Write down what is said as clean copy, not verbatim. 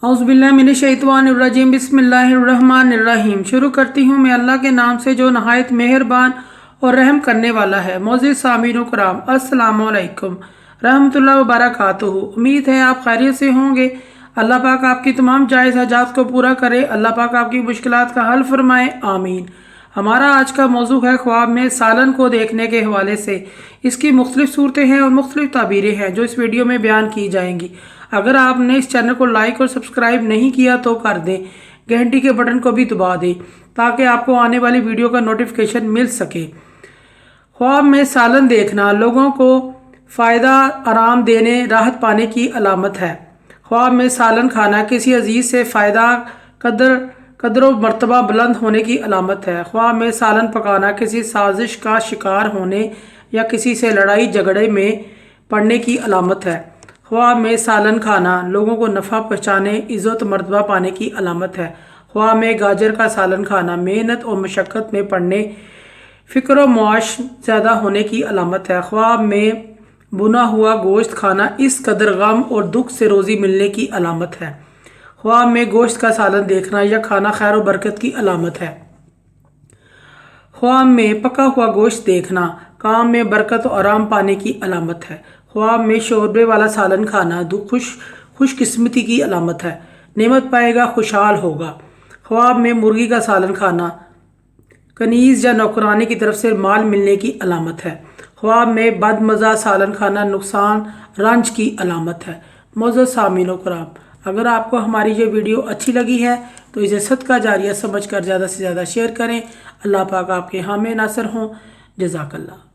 औज़ुबिल्लाहिमिनश्शैतानिर्रजीम बिस्मिल्लाहिर्रहमानिर्रहीम। शुरू करती हूँ मैं अल्लाह के नाम से जो नहायत मेहरबान और रहम करने वाला है। मोअज़्ज़िज़ सामीन कराम, अस्सलामु अलैकुम रहमतुल्लाहि व बरकातुहू। उम्मीद है आप खैरियत से होंगे। अल्लाह पाक आपकी तमाम जायज़ हाजात को पूरा करे। अल्लाह पाक आपकी मुश्किलात का हल फरमाए, आमीन। हमारा आज का मौजू है ख्वाब में सालन को देखने के हवाले से। इसकी मुख्तलिफ सूरतें हैं और मुख्तलिफ ताबीरें हैं जो इस वीडियो में बयान की जाएंगी। अगर आपने इस चैनल को लाइक और सब्सक्राइब नहीं किया तो कर दें, घंटी के बटन को भी दबा दें ताकि आपको आने वाली वीडियो का नोटिफिकेशन मिल सके। ख्वाब में सालन देखना लोगों को फ़ायदा, आराम देने, राहत पाने की अलामत है। ख्वाब में सालन खाना किसी अजीज़ से फ़ायदा, कदर व मर्तबा बुलंद होने की अलामत है। ख्वाब में सालन पकाना किसी साजिश का शिकार होने या किसी से लड़ाई झगड़े में पड़ने की अलामत है। ख्वाब में सालन खाना लोगों को नफ़ा पहुँचाने, इज़्ज़त मर्तबा पाने की अलामत है। ख्वाब में गाजर का सालन खाना मेहनत और मशक्क़त में पड़ने, फ़िक्र व मुआश ज़्यादा होने की अलामत है। ख्वाब में भुना हुआ गोश्त खाना इस कदर गम और दुख से रोज़ी मिलने की अलामत है। ख्वाब में गोश्त का सालन देखना या खाना खैर व बरकत की अलामत है। ख्वाब में पका हुआ गोश्त देखना काम में बरकत और आराम पाने की अलामत है। ख्वाब में शोरबे वाला सालन खाना खुशकिस्मती की अलामत है, नेमत पाएगा, खुशहाल होगा। ख्वाब में मुर्गी का सालन खाना कनीज़ या नौकरानी की तरफ से माल मिलने की अलामत है। ख्वाब में बदमज़ा सालन खाना नुकसान, रंज की अलामत है। मोअज़्ज़िज़ सामीन कराम, अगर आपको हमारी ये वीडियो अच्छी लगी है तो इसे सदका जारिया समझकर ज़्यादा से ज़्यादा शेयर करें। अल्लाह पाक आपके हामे नासर हों। जज़ाकल्लाह।